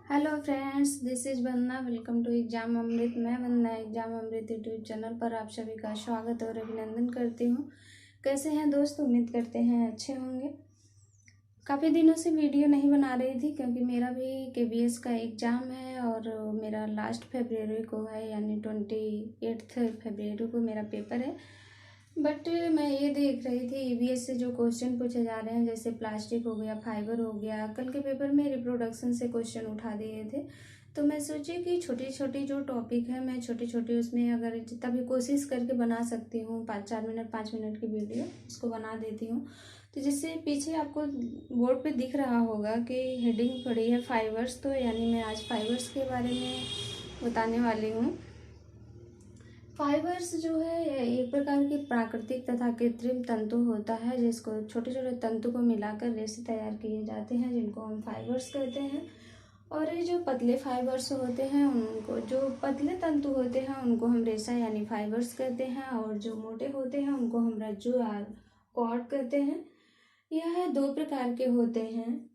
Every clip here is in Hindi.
Hello friends, this is Vandana. Welcome to exam Amrit. मैं Vandana exam Amrit YouTube channel पर आप सभी का स्वागत और अभिनंदन करती हूँ। कैसे हैं दोस्त? उम्मीद करते हैं अच्छे होंगे। काफ़ी दिनों से वीडियो नहीं बना रही थी क्योंकि मेरा भी केबीएस का एग्ज़ाम है और मेरा लास्ट फरवरी को है, यानी 28 फरवरी को मेरा पेपर है। बट मैं ये देख रही थी ईवीएस से जो क्वेश्चन पूछे जा रहे हैं, जैसे प्लास्टिक हो गया, फाइबर हो गया। कल के पेपर में रिप्रोडक्शन से क्वेश्चन उठा दिए थे, तो मैं सोची कि छोटी छोटी जो टॉपिक है मैं छोटी छोटी उसमें अगर जितना भी कोशिश करके बना सकती हूँ, 5 मिनट की वीडियो उसको बना देती हूँ। तो जिससे पीछे आपको बोर्ड पे दिख रहा होगा कि हेडिंग पड़ी है फाइबर्स, तो यानी मैं आज फाइबर्स के बारे में बताने वाली हूँ। फाइबर्स जो है एक प्रकार के प्राकृतिक तथा कृत्रिम तंतु होता है, जिसको छोटे छोटे तंतु को मिलाकर रेशे तैयार किए जाते हैं, जिनको हम फाइबर्स कहते हैं। और ये जो पतले फाइबर्स होते हैं उनको, जो पतले तंतु होते हैं उनको हम रेशा यानी फाइबर्स कहते हैं, और जो मोटे होते हैं उनको हम रज्जु या कॉर्ड कहते हैं। यह दो प्रकार के होते हैं।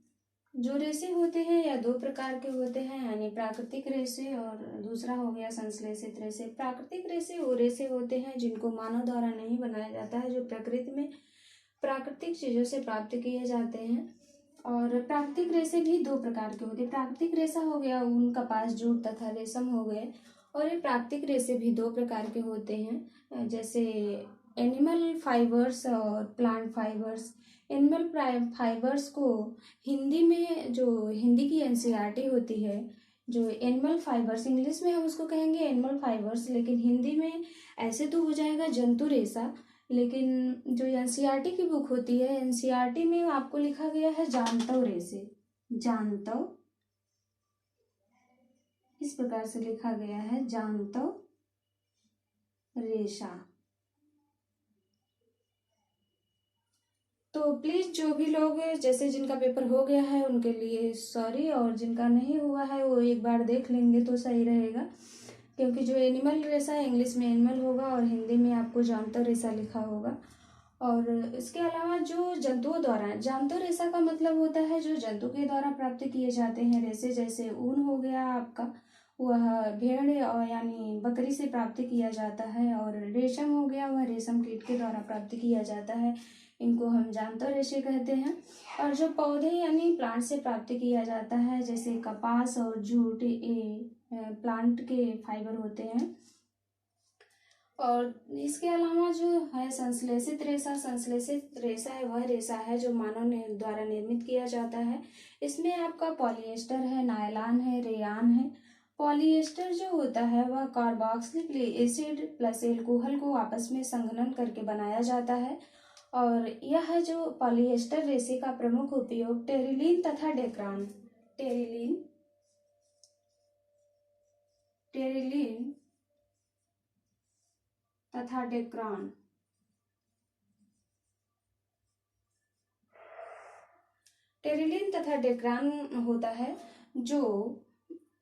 जो रेशे होते हैं या दो प्रकार के होते हैं, यानी प्राकृतिक रेशे और दूसरा हो गया संश्लेषित रेशे। प्राकृतिक रेशे वो रेशे होते हैं जिनको मानव द्वारा नहीं बनाया जाता है, जो प्रकृति में प्राकृतिक चीजों से प्राप्त किए जाते हैं। और प्राकृतिक रेशे भी दो प्रकार के होते हैं। प्राकृतिक रेशा हो गया ऊन, कपास, जूट तथा रेशम हो गए। और ये प्राकृतिक रेशे भी दो प्रकार के होते हैं, जैसे एनिमल फाइबर्स और प्लांट फाइबर्स। एनिमल फाइबर्स को हिंदी में, जो हिंदी की एनसीईआरटी होती है, जो एनिमल फाइबर्स, इंग्लिश में हम उसको कहेंगे एनिमल फाइबर्स, लेकिन हिंदी में ऐसे तो हो जाएगा जंतु रेशा। लेकिन जो एनसीईआरटी की बुक होती है, एनसीईआरटी में आपको लिखा गया है जानतव रेशे। जानतव, इस प्रकार से लिखा गया है, जानतव रेशा। तो प्लीज जो भी लोग, जैसे जिनका पेपर हो गया है उनके लिए सॉरी, और जिनका नहीं हुआ है वो एक बार देख लेंगे तो सही रहेगा, क्योंकि जो एनिमल रेशा इंग्लिश में एनिमल होगा और हिंदी में आपको जानतर रेशा लिखा होगा। और इसके अलावा जो जंतुओं द्वारा, जानतर रेशा का मतलब होता है जो जंतु के द्वारा प्राप्त किए जाते हैं रेशे, जैसे ऊन हो गया आपका, वह भेड़ और यानी बकरी से प्राप्त किया जाता है। और रेशम हो गया, वह रेशम कीट के द्वारा प्राप्त किया जाता है, इनको हम जानतर रेशे कहते हैं। और जो पौधे यानी प्लांट से प्राप्त किया जाता है, जैसे कपास और जूट, ये प्लांट के फाइबर होते हैं। और इसके अलावा जो है संश्लेषित रेशा, संश्लेषित रेशा है वह रेशा है जो मानव ने द्वारा निर्मित किया जाता है। इसमें आपका पॉलिएस्टर है, नायलॉन है, रेयान है। पॉलिएस्टर जो होता है वह कार्बोक्सिलिक एसिड प्लस एल्कोहल को आपस में संघनन करके बनाया जाता है। और यह जो पॉलिएस्टर रेशे का प्रमुख उपयोग टेरिलीन तथा डेक्रान, टेरिलीन टेरिलीन तथा डेक्रान, टेरिलीन तथा डेक्रान होता है, जो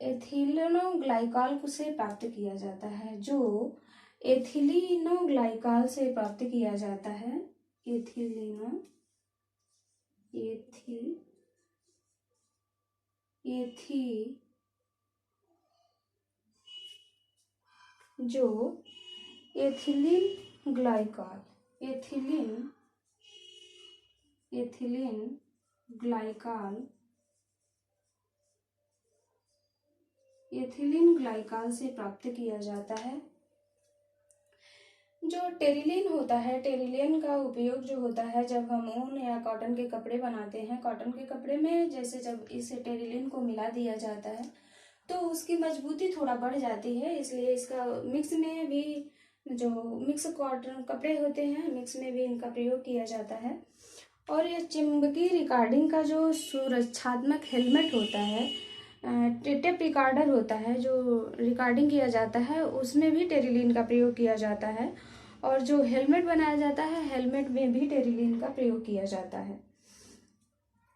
एथिलीनोग्लाइकॉल से प्राप्त किया जाता है, जो एथिलीनोग्लाइकॉल से प्राप्त किया जाता है। एथिलीनो एथी एथी जो ethylene glycol, ethylene glycol, ethylene glycol से प्राप्त किया जाता है। जो टेरिलीन होता है, टेरिलीन का उपयोग जो होता है जब हम ऊन या कॉटन के कपड़े बनाते हैं, कॉटन के कपड़े में जैसे जब इस टेरिलीन को मिला दिया जाता है तो उसकी मजबूती थोड़ा बढ़ जाती है, इसलिए इसका मिक्स में भी, जो मिक्स कॉटन कपड़े होते हैं मिक्स में भी इनका प्रयोग किया जाता है। और यह चुंबकीय रिकॉर्डिंग का जो सुरक्षात्मक हेलमेट होता है, टेप रिकॉर्डर होता है, जो रिकॉर्डिंग किया जाता है उसमें भी टेरिलीन का प्रयोग किया जाता है। और जो हेलमेट बनाया जाता है, हेलमेट में भी टेरिलीन का प्रयोग किया जाता है।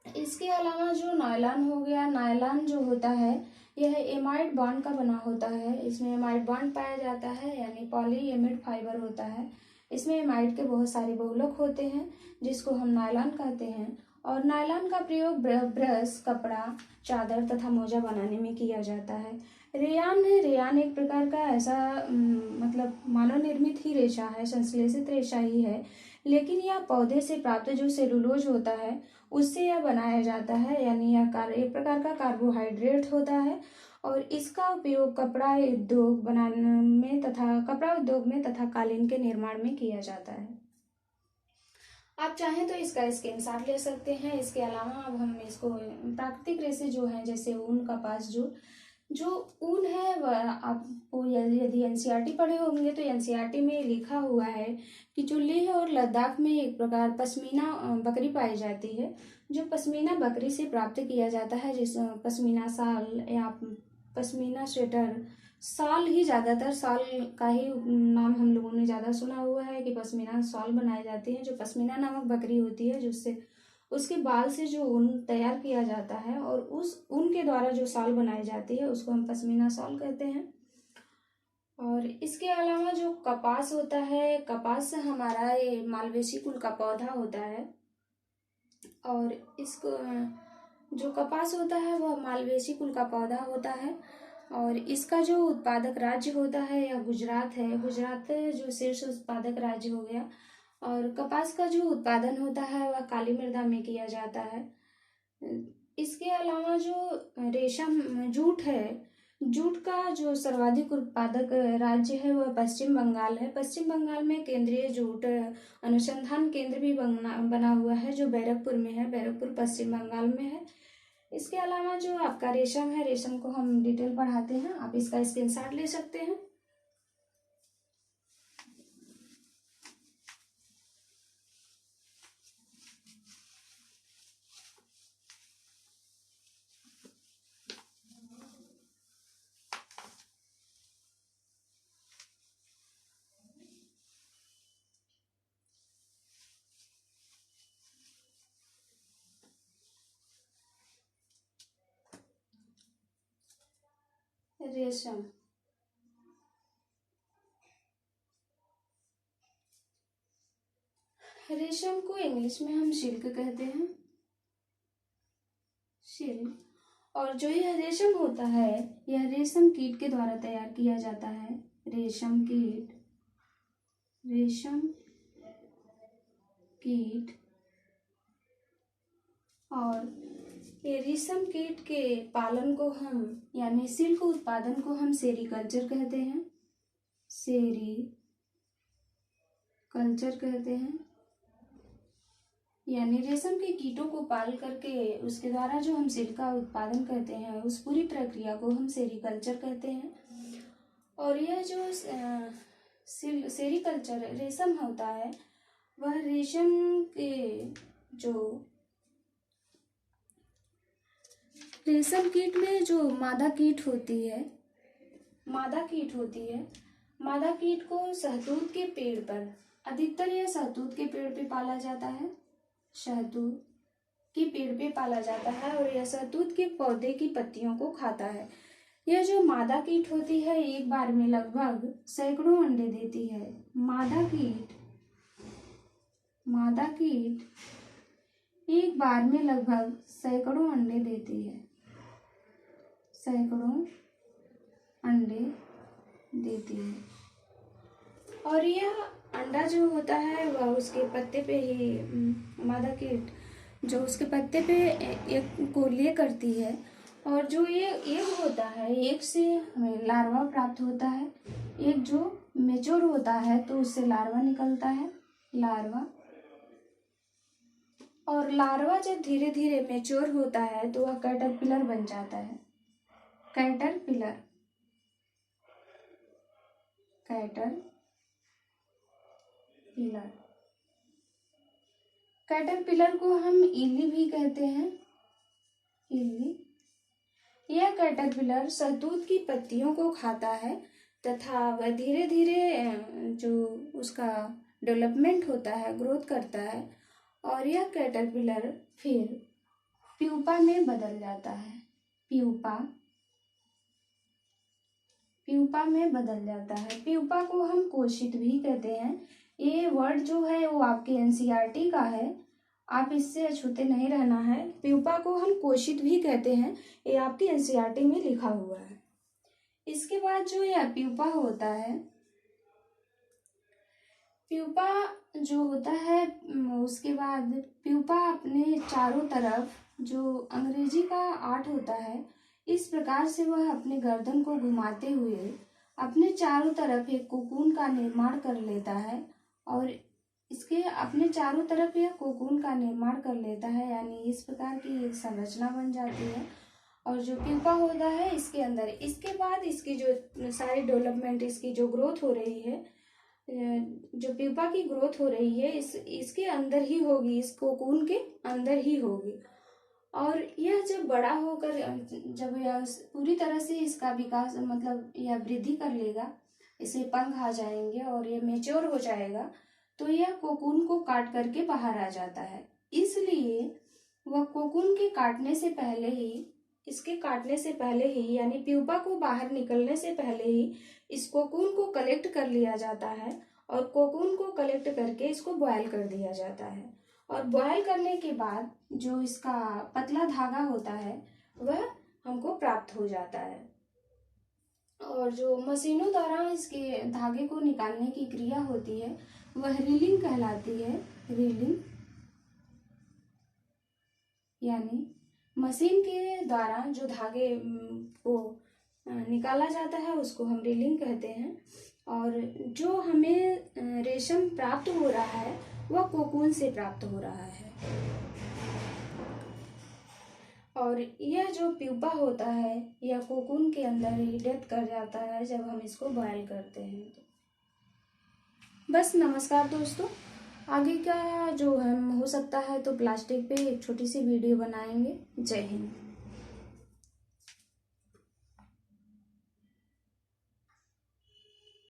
इसके अलावा जो नायलॉन हो गया, नायलॉन जो होता है यह एमाइड बॉन्ड का बना होता है। इसमें एमाइड बॉन्ड पाया जाता है, यानी पॉलीएमिड फाइबर होता है। इसमें एमाइड के बहुत सारे बहुलक होते हैं जिसको हम नायलॉन कहते हैं। और नायलॉन का प्रयोग ब्रश, कपड़ा, चादर तथा मोजा बनाने में किया जाता है। रेयान एक प्रकार का ऐसा मतलब मानव निर्मित ही रेशा है, संश्लेषित रेशा ही है, लेकिन यह पौधे से प्राप्त जो सेलुलोज होता है उससे यह बनाया जाता है, यानी यह एक प्रकार का कार्बोहाइड्रेट होता है और इसका उपयोग कपड़ा उद्योग में तथा कालीन के निर्माण में किया जाता है। आप चाहें तो इसका स्क्रीनशॉट ले सकते हैं। इसके अलावा अब हम इसको प्राकृतिक रेशे जो है, जैसे ऊन, कपास, जो ऊन है वह आपको यदि एनसीईआरटी पढ़े होंगे तो एनसीईआरटी में लिखा हुआ है कि जो लेह और लद्दाख में एक प्रकार पश्मीना बकरी पाई जाती है, जो पश्मीना बकरी से प्राप्त किया जाता है, जिस पश्मीना शाल या पश्मीना स्वेटर, शाल ही ज़्यादातर, शाल का ही नाम हम लोगों ने ज़्यादा सुना हुआ है कि पश्मीना शाल बनाए जाते हैं। जो पश्मीना नामक बकरी होती है, जिससे उसके बाल से जो ऊन तैयार किया जाता है और उस ऊन के द्वारा जो शाल बनाई जाती है उसको हम पश्मीना शाल कहते हैं। और इसके अलावा जो कपास होता है, कपास हमारा ये मालवेसी कुल का पौधा होता है और इसको जो कपास होता है वह मालवेसी कुल का पौधा होता है और इसका जो उत्पादक राज्य होता है यह गुजरात है। गुजरात जो शीर्ष उत्पादक राज्य हो गया। और कपास का जो उत्पादन होता है वह काली मृदा में किया जाता है। इसके अलावा जो रेशम जूट है, जूट का जो सर्वाधिक उत्पादक राज्य है वह पश्चिम बंगाल है। पश्चिम बंगाल में केंद्रीय जूट अनुसंधान केंद्र भी बना हुआ है, जो बैरकपुर में है। बैरकपुर पश्चिम बंगाल में है। इसके अलावा जो आपका रेशम है, रेशम को हम डिटेल पढ़ाते हैं, आप इसका स्क्रीनशॉट ले सकते हैं। रेशम, रेशम को इंग्लिश में हम सिल्क कहते हैं, सिल्क। और जो यह रेशम होता है यह रेशम कीट के द्वारा तैयार किया जाता है। रेशम कीट, रेशम कीट। और ये रेशम कीट के पालन को हम, यानी सिल्क उत्पादन को हम सेरीकल्चर कहते हैं, सेरीकल्चर कहते हैं। यानी रेशम के कीटों को पाल करके उसके द्वारा जो हम सिल्क का उत्पादन करते हैं उस पूरी प्रक्रिया को हम सेरीकल्चर कहते हैं। और यह जो सेरीकल्चर रेशम होता है वह रेशम के जो रेशम कीट में जो मादा कीट होती है, मादा कीट को शहतूत के पेड़ पर, अधिकतर यह शहतूत के पेड़ पे पाला जाता है, शहतूत के पेड़ पे पाला जाता है और यह शहतूत के पौधे की पत्तियों को खाता है। यह जो मादा कीट होती है एक बार में लगभग सैकड़ों अंडे देती है। मादा कीट एक बार में लगभग सैकड़ों अंडे देती है, सैकड़ों अंडे देती है। और यह अंडा जो होता है वह उसके पत्ते पे ही, मादा कीट जो उसके पत्ते पे एक को ले करती है और जो ये एग होता है, एग से हमें लार्वा प्राप्त होता है। एग जो मेच्योर होता है तो उससे लार्वा निकलता है, लार्वा। और लार्वा जब धीरे धीरे मेच्योर होता है तो वह कैटरपिलर बन जाता है, कैटरपिलर कैटरपिलर को हम इल्ली भी कहते हैं, इल्ली। यह कैटरपिलर शहतूत की पत्तियों को खाता है तथा वह धीरे धीरे जो उसका डेवलपमेंट होता है, ग्रोथ करता है और यह कैटरपिलर फिर प्यूपा में बदल जाता है, प्यूपा में बदल जाता है। प्यूपा को हम कोशित भी कहते हैं। ये वर्ड जो है वो आपके एनसीईआरटी का है। आप इससे अछूते नहीं रहना है। प्यूपा को हम कोशित भी कहते हैं, ये आपकी एनसीईआरटी में लिखा हुआ है। इसके बाद जो यह प्यूपा होता है, प्यूपा जो होता है, उसके बाद प्यूपा अपने चारों तरफ जो अंग्रेजी का आर्ट होता है, इस प्रकार से वह अपने गर्दन को घुमाते हुए अपने चारों तरफ एक कोकून का निर्माण कर लेता है और इसके अपने चारों तरफ यह कोकून का निर्माण कर लेता है, यानी इस प्रकार की एक संरचना बन जाती है। और जो प्यूपा होता है इसके अंदर, इसके बाद इसकी जो सारी डेवलपमेंट, इसकी जो ग्रोथ हो रही है, जो प्यूपा की ग्रोथ हो रही है इसके अंदर ही होगी, इस कोकून के अंदर ही होगी। और यह जब बड़ा होकर, जब यह पूरी तरह से इसका विकास मतलब यह वृद्धि कर लेगा, इसे पंख आ जाएंगे और यह मेच्योर हो जाएगा, तो यह कोकून को काट करके बाहर आ जाता है। इसलिए वह कोकून के काटने से पहले ही, इसके काटने से पहले ही, यानी प्यूपा को बाहर निकलने से पहले ही इस कोकून को कलेक्ट कर लिया जाता है और कोकून को कलेक्ट करके इसको बॉयल कर दिया जाता है। और बॉयल करने के बाद जो इसका पतला धागा होता है वह हमको प्राप्त हो जाता है। और जो मशीनों द्वारा इसके धागे को निकालने की क्रिया होती है वह रीलिंग कहलाती है। रीलिंग यानी मशीन के द्वारा जो धागे को निकाला जाता है उसको हम रीलिंग कहते हैं। और जो हमें रेशम प्राप्त हो रहा है वह कोकून से प्राप्त हो रहा है। और यह जो प्यूपा होता है यह कोकून के अंदर ही डेथ कर जाता है जब हम इसको बॉयल करते हैं। तो बस नमस्कार दोस्तों, आगे का जो हम हो सकता है तो प्लास्टिक पे एक छोटी सी वीडियो बनाएंगे। जय हिंद।